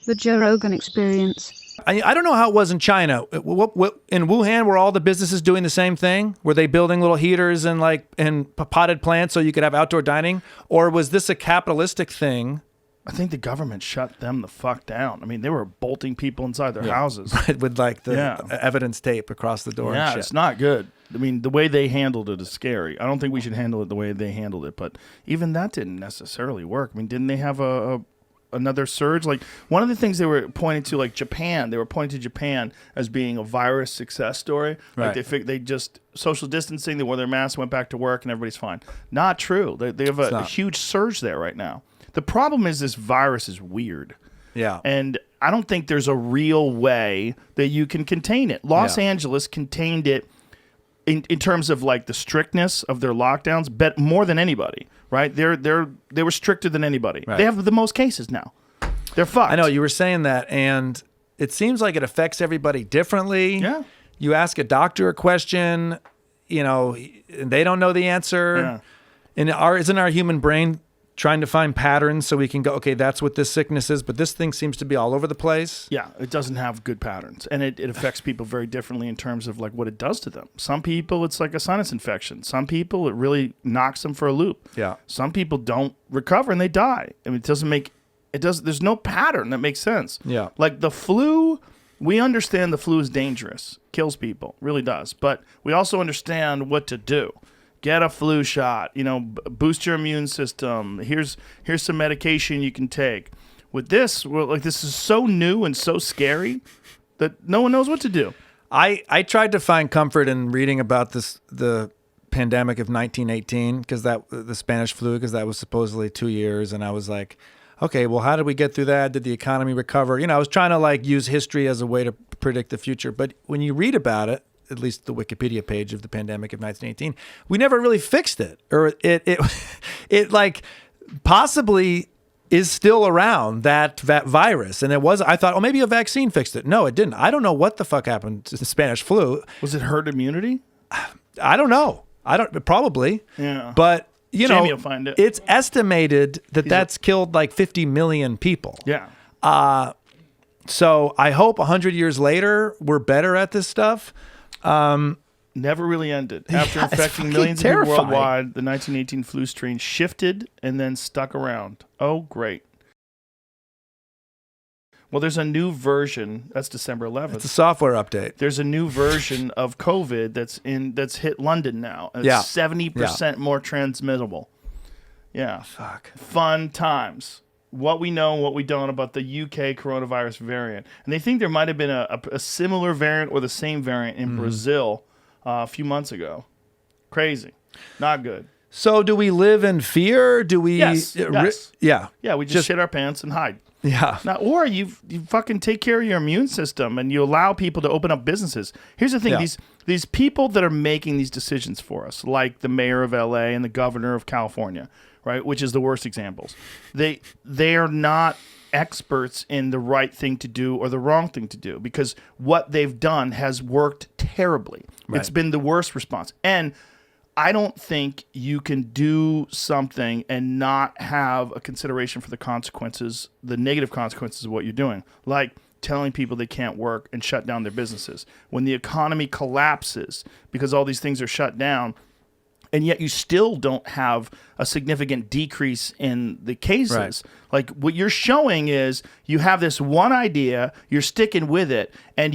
The Joe Rogan Experience. I don't know how it was in China. What in Wuhan were all the businesses doing the same thing? Were they building little heaters and potted plants so you could have outdoor dining, or was this a capitalistic thing? I think the government shut them the fuck down. I mean, they were bolting people inside their houses with like the evidence tape across the door. Yeah, and shit. It's not good. I mean, the way they handled it is scary. I don't think we should handle it the way they handled it, but even that didn't necessarily work. I mean, didn't they have another surge? Like, one of the things they were pointing to, like Japan, they were pointing to Japan as being a virus success story. Right. Like they just social distancing, they wore their masks, went back to work, and everybody's fine. Not true. They have a huge surge there right now. The problem is this virus is weird. Yeah. And I don't think there's a real way that you can contain it. Los Angeles contained it in terms of like the strictness of their lockdowns, but more than anybody, right? They were stricter than anybody. Right. They have the most cases now. They're fucked. I know you were saying that, and it seems like it affects everybody differently. Yeah. You ask a doctor a question, they don't know the answer. Yeah. And isn't our human brain trying to find patterns so we can go, okay, that's what this sickness is, but this thing seems to be all over the place. Yeah, it doesn't have good patterns, and it affects people very differently in terms of like what it does to them. Some people, it's like a sinus infection. Some people, it really knocks them for a loop. Yeah. Some people don't recover and they die. I mean, there's no pattern that makes sense. Yeah. Like the flu, we understand the flu is dangerous, kills people, really does, but we also understand what to do. Get a flu shot, boost your immune system. Here's some medication you can take. With this, this is so new and so scary that no one knows what to do. I tried to find comfort in reading about the pandemic of 1918, because the Spanish flu, because that was supposedly 2 years, and I was like, okay, well, how did we get through that? Did the economy recover? I was trying to use history as a way to predict the future, but when you read about it, at least the Wikipedia page of the pandemic of 1918, we never really fixed it, or it like possibly is still around, that virus. And I thought, maybe a vaccine fixed it. No, it didn't. I don't know what the fuck happened to the Spanish flu. Was it herd immunity? I don't know. Probably. Yeah. But Jamie will find it. It's estimated that's killed like 50 million people. Yeah. So I hope 100 years later, we're better at this stuff. Never really ended. After infecting millions of people worldwide, the 1918 flu strain shifted and then stuck around. Oh, great. Well, there's a new version. That's December 11th. It's a software update. There's a new version of COVID that's hit London now. It's 70% more transmittable. Yeah. Fuck. Fun times. What we know and what we don't about the UK coronavirus variant. And they think there might have been a similar variant or the same variant in Brazil a few months ago. Crazy. Not good. So do we live in fear? Do we? Yes. Yeah. Yeah, we just shit our pants and hide. Yeah. Now, or you fucking take care of your immune system and you allow people to open up businesses. Here's the thing. Yeah. These people that are making these decisions for us, like the mayor of LA and the governor of California, right, which is the worst examples. They are not experts in the right thing to do or the wrong thing to do, because what they've done has worked terribly. Right. It's been the worst response. And I don't think you can do something and not have a consideration for the consequences, the negative consequences of what you're doing, like telling people they can't work and shut down their businesses. When the economy collapses because all these things are shut down, and yet you still don't have a significant decrease in the cases. Right. Like, what you're showing is you have this one idea, you're sticking with it, and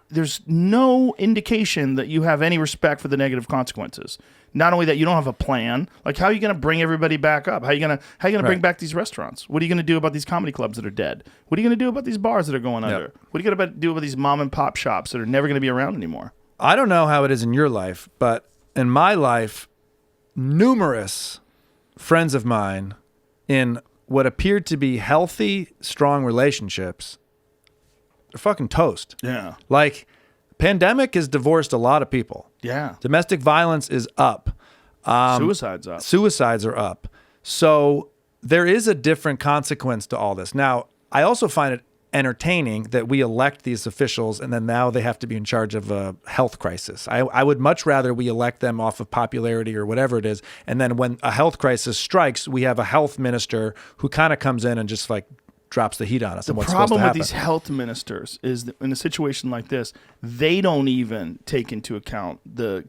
there's no indication that you have any respect for the negative consequences. Not only that, you don't have a plan. Like, how are you going to bring everybody back up? How are you going to bring back these restaurants? What are you going to do about these comedy clubs that are dead? What are you going to do about these bars that are going under? What are you going to do about these mom and pop shops that are never going to be around anymore? I don't know how it is in your life, but in my life, numerous friends of mine in what appeared to be healthy, strong relationships are fucking toast. Yeah. Like, pandemic has divorced a lot of people. Yeah. Domestic violence is up. Suicide's up. Suicides are up. So there is a different consequence to all this. Now, I also find it entertaining that we elect these officials and then now they have to be in charge of a health crisis. I would much rather we elect them off of popularity or whatever it is. And then when a health crisis strikes, we have a health minister who kind of comes in and just like drops the heat on us. The and what's supposed to problem with happen. these health ministers is that in a situation like this, they don't even take into account the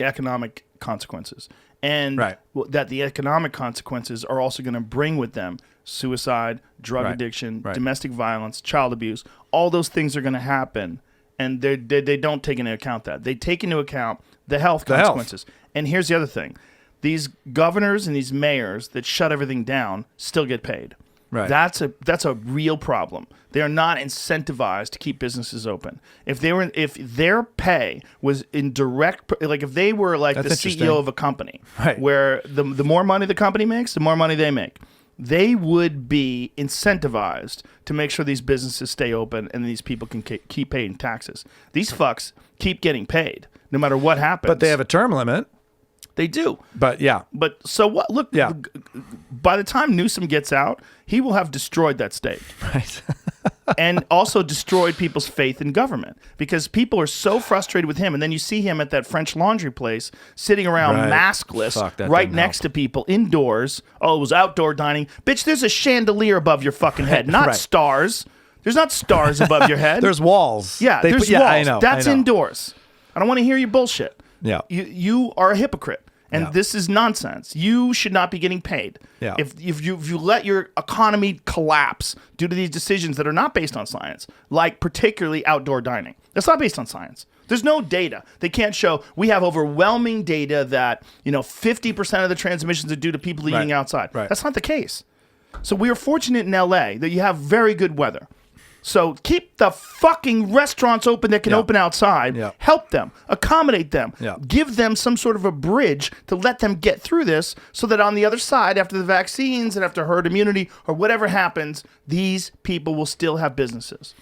economic consequences. And Right. that the economic consequences are also going to bring with them suicide, drug Right. addiction, Right. domestic violence, child abuse. All those things are going to happen, and they don't take into account that. They take into account the health The health. consequences. And here's the other thing. These governors and these mayors that shut everything down still get paid. Right. That's a real problem. They are not incentivized to keep businesses open. If their pay was in direct, like if they were like That's the interesting. CEO of a company, Right. where the more money the company makes, the more money they make, they would be incentivized to make sure these businesses stay open and these people can keep paying taxes. These fucks keep getting paid no matter what happens. But they have a term limit. They do. But yeah. But so what? Look, Yeah. by the time Newsom gets out, he will have destroyed that state. Right. And also destroyed people's faith in government because people are so frustrated with him. And then you see him at that French Laundry place sitting around Right. maskless Fuck, that right didn't next help. to people indoors. Oh, it was outdoor dining. Bitch, there's a chandelier above your fucking head, not Right. stars. There's not stars above your head. There's walls. yeah, They there's put- yeah, walls. I know. That's I know. indoors. I don't want to hear your bullshit. Yeah. You are a hypocrite. And Yeah. this is nonsense. You should not be getting paid. Yeah. If you let your economy collapse due to these decisions that are not based on science, like particularly outdoor dining, that's not based on science. There's no data. They can't show. We have overwhelming data that 50% of the transmissions are due to people eating outside. Right. That's not the case. So we are fortunate in LA that you have very good weather. So keep the fucking restaurants open that can Yeah. open outside. Yeah. Help them, accommodate them, Yeah. give them some sort of a bridge to let them get through this so that on the other side, after the vaccines and after herd immunity or whatever happens, these people will still have businesses.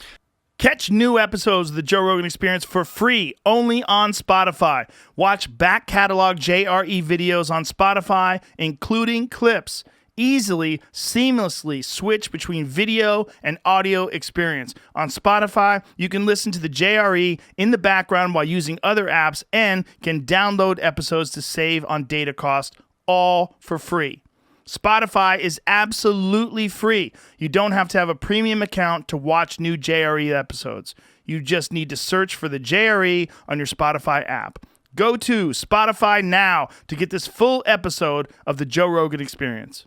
Catch new episodes of the Joe Rogan Experience for free only on Spotify. Watch back catalog JRE videos on Spotify, including clips. Easily, seamlessly switch between video and audio experience. On Spotify, you can listen to the JRE in the background while using other apps and can download episodes to save on data cost, all for free. Spotify is absolutely free. You don't have to have a premium account to watch new JRE episodes. You just need to search for the JRE on your Spotify app. Go to Spotify now to get this full episode of the Joe Rogan Experience.